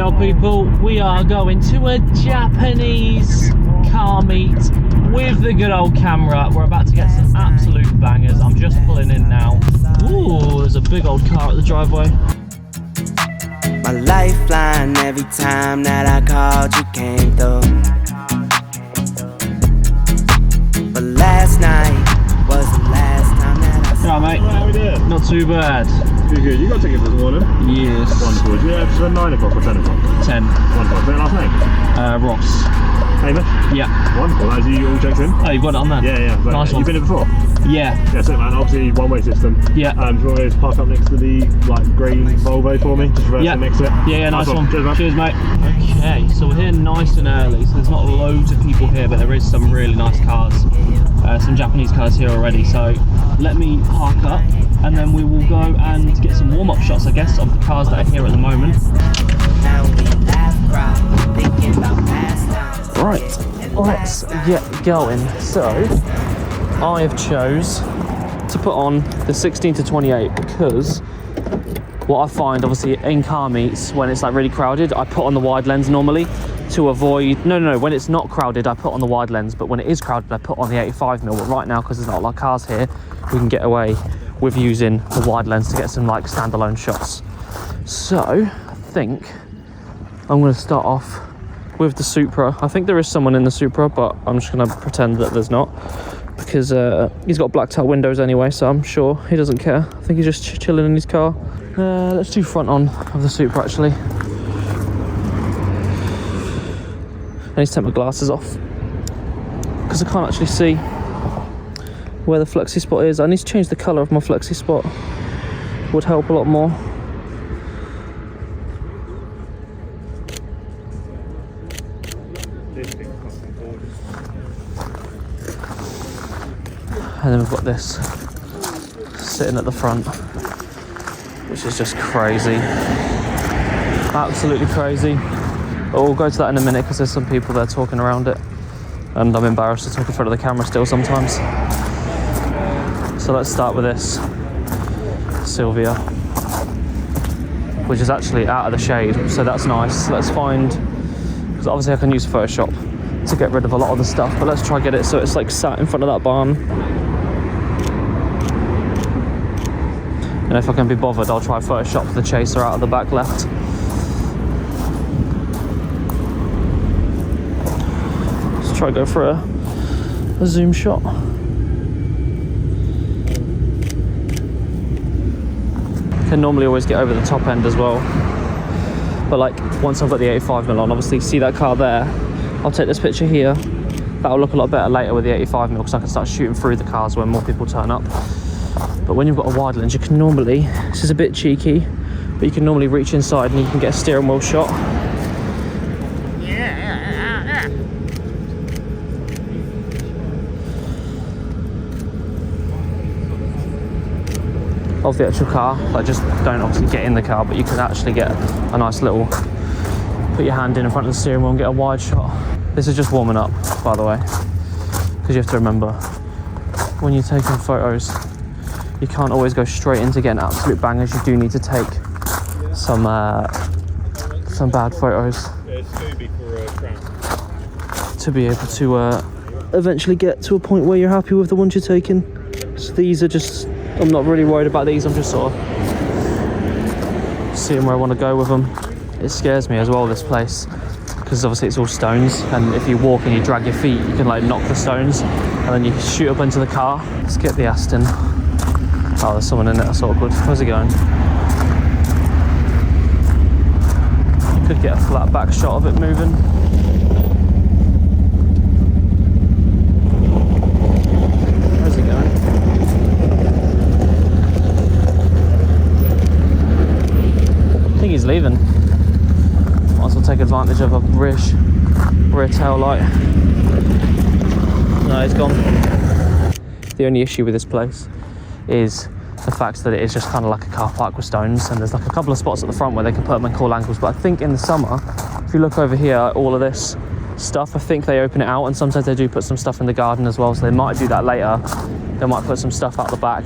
Yo people, we are going to a Japanese car meet with the good old camera. We're about to get some absolute bangers. I'm just pulling in now. Ooh, there's a big old car at the driveway. My lifeline every time that I called you came through. But last night was the last time that I saw you. Mate, how we doing? Not too bad. Good. You got tickets this morning? Yes. Wonderful. Do you have for 9 o'clock or 10 o'clock? 10. Wonderful. What's your last name? Ross. Hamish? Yeah. Wonderful. As you all checked in? Oh, you've got it on there? Yeah. Nice one. You've been here before? Yeah. Yeah, so man, obviously one-way system. Yeah. Do you want to park up next to the green Volvo for me? Just reverse it next to it? Yeah, nice one. Cheers, mate. Okay, so we're here nice and early, so there's not loads of people here, but there is some really nice cars, some Japanese cars here already. So let me park up and then we will go and get some warm-up shots, I guess, of the cars that are here at the moment. Right, let's get going. So I have chose to put on the 16 to 28 because what I find, obviously, in car meets, when it's like really crowded, I put on the wide lens normally to avoid... No, when it's not crowded, I put on the wide lens, but when it is crowded, I put on the 85mm. But right now, because there's not a lot of cars here, we can get away with using the wide lens to get some like standalone shots. So I think I'm going to start off with the Supra. I think there is someone in the Supra, but I'm just going to pretend that there's not, because he's got blacked out windows anyway, so I'm sure he doesn't care. I think he's just chilling in his car. Let's do front on of the Supra actually. I need to take my glasses off because I can't actually see where the flexi spot is. I need to change the colour of my flexi spot. Would help a lot more. And then we've got this sitting at the front, which is just crazy, absolutely crazy. But we'll go to that in a minute because there's some people there talking around it, and I'm embarrassed to talk in front of the camera still sometimes. So let's start with this Sylvia, which is actually out of the shade, so that's nice. Let's find, because obviously I can use Photoshop to get rid of a lot of the stuff, but let's try get it so it's like sat in front of that barn. And if I can be bothered, I'll try Photoshop the chaser out of the back left. Let's try go for a zoom shot. Can normally always get over the top end as well, but like once I've got the 85mm on, obviously see that car there, I'll take this picture here. That'll look a lot better later with the 85mm because I can start shooting through the cars when more people turn up. But when you've got a wide lens, you can normally, this is a bit cheeky, but you can normally reach inside and you can get a steering wheel shot. Of the actual car. Like, just don't obviously get in the car, but you can actually get a nice little, put your hand in front of the steering wheel and get a wide shot. This is just warming up, by the way, because you have to remember, when you're taking photos, you can't always go straight into getting absolute bangers. You do need to take some bad photos to be able to eventually get to a point where you're happy with the ones you're taking. So these are just, I'm not really worried about these. I'm just sort of seeing where I want to go with them. It scares me as well, this place, because obviously it's all stones, and if you walk and you drag your feet, you can like knock the stones, and then you shoot up into the car. Let's get the Aston. Oh, there's someone in it, that's awkward. Where's he going? You could get a flat back shot of it moving. Where's he going? I think he's leaving. Might as well take advantage of a rear tail light. No, he's gone. The only issue with this place is the fact that it is just kind of like a car park with stones, and there's like a couple of spots at the front where they can put them in cool angles. But I think in the summer, if you look over here, all of this stuff, I think they open it out, and sometimes they do put some stuff in the garden as well, so they might do that later. They might put some stuff out the back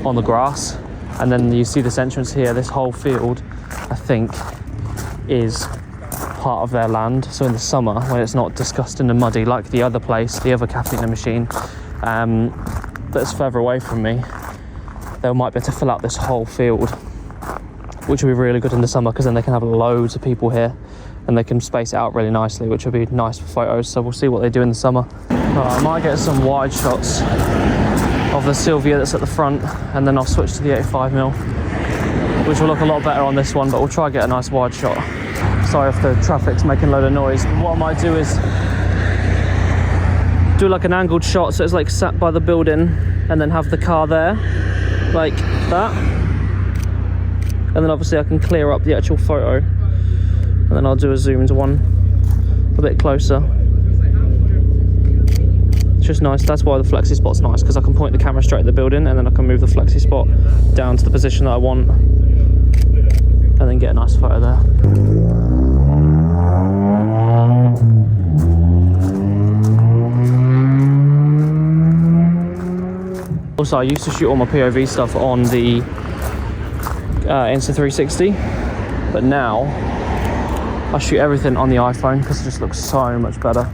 on the grass, and then you see this entrance here. This whole field, I think, is part of their land. So in the summer, when it's not disgusting and muddy like the other place, the other caffeine machine, that's further away from me, they might be able to fill out this whole field, which would be really good in the summer, because then they can have loads of people here and they can space it out really nicely, which would be nice for photos. So we'll see what they do in the summer. I might get some wide shots of the Sylvia that's at the front, and then I'll switch to the 85mm, which will look a lot better on this one, but we'll try to get a nice wide shot. Sorry if the traffic's making a load of noise. But what I might do is do like an angled shot, so it's like sat by the building, and then have the car there, like that. And then obviously I can clear up the actual photo, and then I'll do a zoomed one a bit closer. It's just nice. That's why the flexi spot's nice, because I can point the camera straight at the building, and then I can move the flexi spot down to the position that I want, and then get a nice photo there. Also, I used to shoot all my POV stuff on the Insta360, but now I shoot everything on the iPhone because it just looks so much better.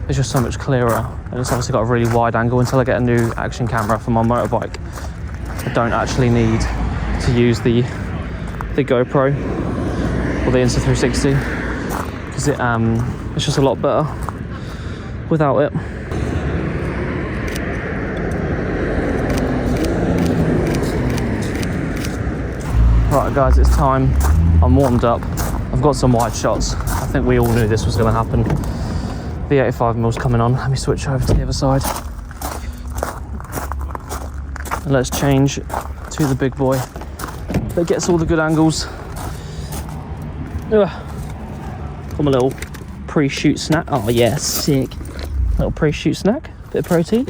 It's just so much clearer, and it's obviously got a really wide angle. Until I get a new action camera for my motorbike, I don't actually need to use the GoPro or the Insta360, because it's just a lot better without it. Right guys, it's time. I'm warmed up. I've got some wide shots. I think we all knew this was going to happen. The 85mm's coming on. Let me switch over to the other side. And let's change to the big boy that gets all the good angles. Got my little pre-shoot snack. Oh yeah, sick. Little pre-shoot snack, bit of protein.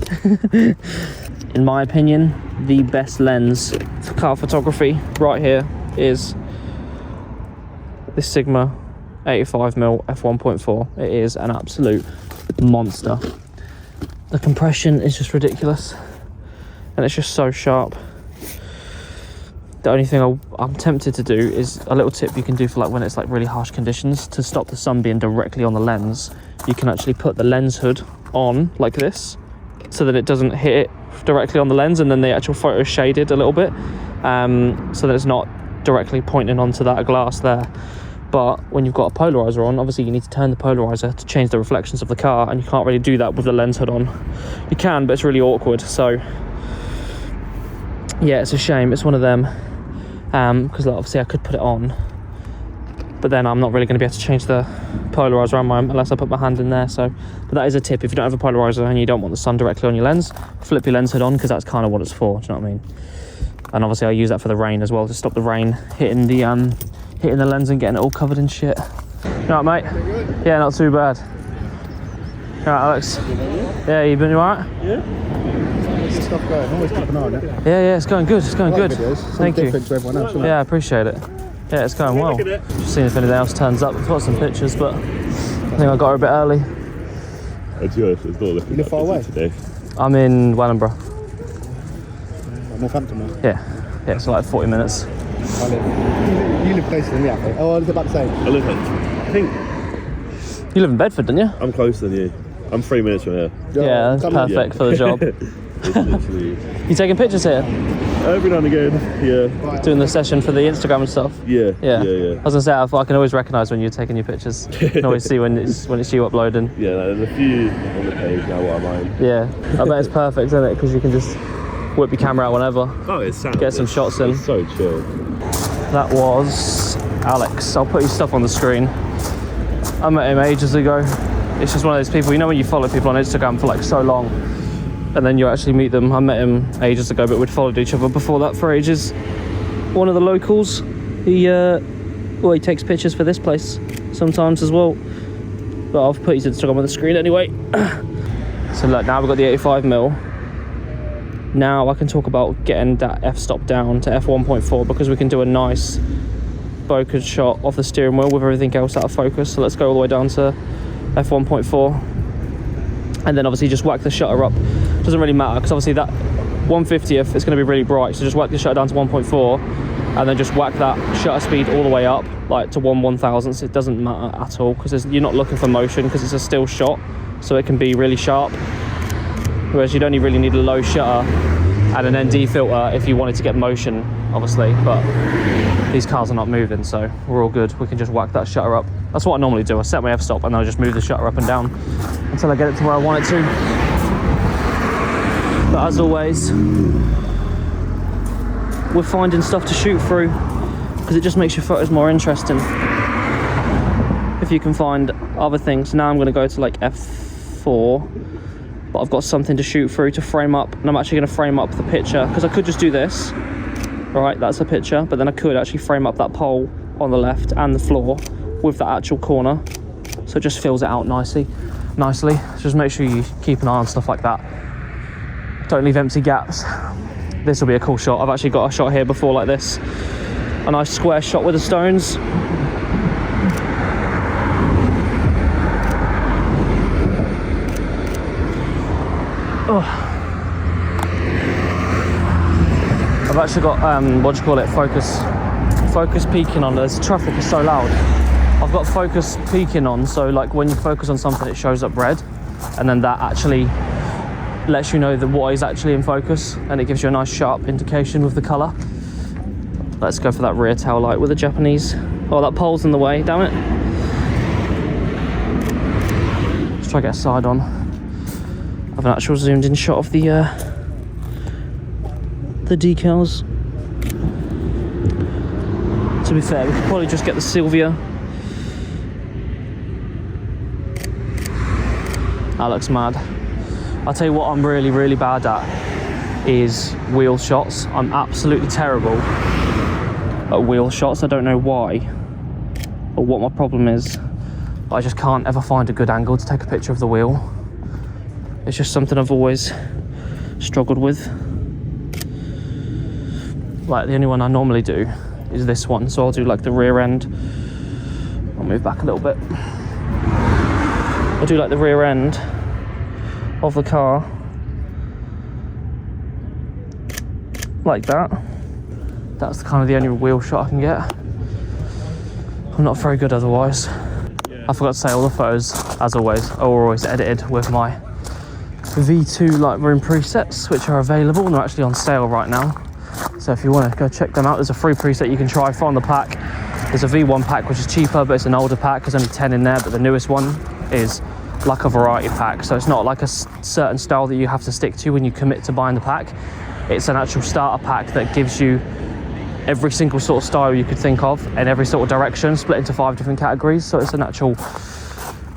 In my opinion, the best lens for car photography right here is this Sigma 85mm f1.4. It is an absolute monster. The compression is just ridiculous, and it's just so sharp. The only thing I'm tempted to do is a little tip you can do for like when it's like really harsh conditions, to stop the sun being directly on the lens. You can actually put the lens hood on like this, so that it doesn't hit it directly on the lens, and then the actual photo is shaded a little bit, so that it's not directly pointing onto that glass there. But when you've got a polarizer on, obviously you need to turn the polarizer to change the reflections of the car, and you can't really do that with the lens hood on. You can, but it's really awkward. So yeah, it's a shame. It's one of them, because obviously I could put it on, but then I'm not really going to be able to change the polarizer, am I, unless I put my hand in there. So, but that is a tip. If you don't have a polarizer and you don't want the sun directly on your lens, flip your lens hood on, because that's kind of what it's for. Do you know what I mean? And obviously I use that for the rain as well, to stop the rain hitting the lens and getting it all covered in shit. You all right, mate? Yeah, not too bad. You all right, Alex? Yeah, you been all right? Yeah. Stuff going. Always keep an eye on it. Yeah, it's going good. It's going good. Thank you. To everyone else, Yeah, I appreciate it. Yeah, it's going well. Just seeing if anything else turns up. I've got some pictures, but I think I got her a bit early. It's yours. It's not looking You live far away today. I'm in Wellingborough. Northampton, man. Yeah, it's like 40 minutes. You live closer than me, I think. Oh, I was about to say. I think You live in Bedford, don't you? I'm closer than you. I'm 3 minutes from here. Yeah, that's perfect for the job. It's literally You taking pictures here? every now and again. Yeah. Doing the session for the Instagram and stuff? Yeah. Yeah. I was gonna say, I can always recognise when you're taking your pictures. I can always see when it's you uploading. Yeah. There's a few on the page now. What am I? Yeah, I bet it's perfect, isn't it? Because you can just whip your camera out whenever. Oh, it's sound. Get some shots in. It's so chill. That was Alex. I'll put his stuff on the screen. I met him ages ago. It's just one of those people, you know, when you follow people on Instagram for like so long, and then you actually meet them. I met him ages ago, but we'd followed each other before that for ages. One of the locals, he takes pictures for this place sometimes as well. But I've put his Instagram on the screen anyway. So look, now we've got the 85mm. Now I can talk about getting that f-stop down to f1.4, because we can do a nice bokeh shot of the steering wheel with everything else out of focus. So let's go all the way down to f1.4, and then obviously just whack the shutter up. Doesn't really matter, because obviously that 1/50th is going to be really bright, so just whack the shutter down to 1.4, and then just whack that shutter speed all the way up, like to 1/1000. It doesn't matter at all, because you're not looking for motion, because it's a still shot, so it can be really sharp. Whereas you'd only really need a low shutter and an ND filter if you wanted to get motion, obviously, but these cars are not moving, so we're all good. We can just whack that shutter up. That's what I normally do. I set my f-stop and then I just move the shutter up and down until I get it to where I want it to. But as always, we're finding stuff to shoot through, because it just makes your photos more interesting if you can find other things. Now I'm going to go to like f4, but I've got something to shoot through to frame up, and I'm actually going to frame up the picture, because I could just do this. Right, that's a picture, but then I could actually frame up that pole on the left and the floor with that actual corner, so it just fills it out nicely. Just make sure you keep an eye on stuff like that. Don't leave empty gaps. This will be a cool shot. I've actually got a shot here before like this, a nice square shot with the stones. Oh. I've actually got what do you call it, focus peaking on. There's traffic is so loud. I've got focus peaking on, so like when you focus on something it shows up red, and then that actually lets you know that what is actually in focus, and it gives you a nice sharp indication with the colour. Let's go for that rear tail light with the Japanese. Oh, that pole's in the way, damn it. Let's try to get a side on. I have an actual zoomed in shot of the decals. To be fair, we could probably just get the Sylvia. That looks mad. I'll tell you what I'm really bad at is wheel shots. I'm absolutely terrible at wheel shots. I don't know why or what my problem is, but I just can't ever find a good angle to take a picture of the wheel. It's just something I've always struggled with. Like the only one I normally do is this one, so I'll do like the rear end. I'll move back a little bit. I'll do like the rear end of the car like that. That's kind of the only wheel shot I can get. I'm not very good otherwise. I forgot to say, all the photos, as always, are always edited with my V2 Lightroom presets, which are available and they're actually on sale right now. So if you want to go check them out, there's a free preset you can try from the pack. There's a V1 pack which is cheaper, but it's an older pack. There's only 10 in there, but the newest one is like a variety pack. So it's not like a certain style that you have to stick to when you commit to buying the pack. It's an actual starter pack that gives you every single sort of style you could think of and every sort of direction, split into 5 different categories. So it's an actual,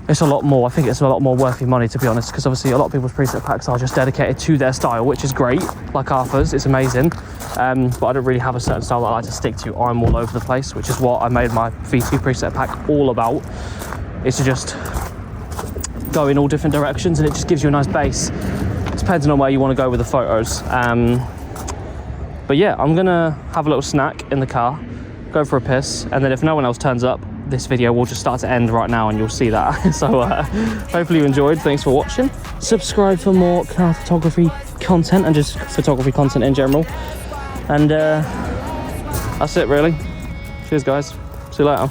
it's a lot more. I think it's a lot more worth your money, to be honest, because obviously a lot of people's preset packs are just dedicated to their style, which is great, like Arthur's, it's amazing. But I don't really have a certain style that I like to stick to. I'm all over the place, which is what I made my V2 preset pack all about, is to just go in all different directions, and it just gives you a nice base, depending on where you want to go with the photos. But yeah, I'm gonna have a little snack in the car, go for a piss, and then if no one else turns up, this video will just start to end right now and you'll see that. So hopefully you enjoyed. Thanks for watching. Subscribe for more car photography content and just photography content in general. And that's it really. Cheers guys, see you later.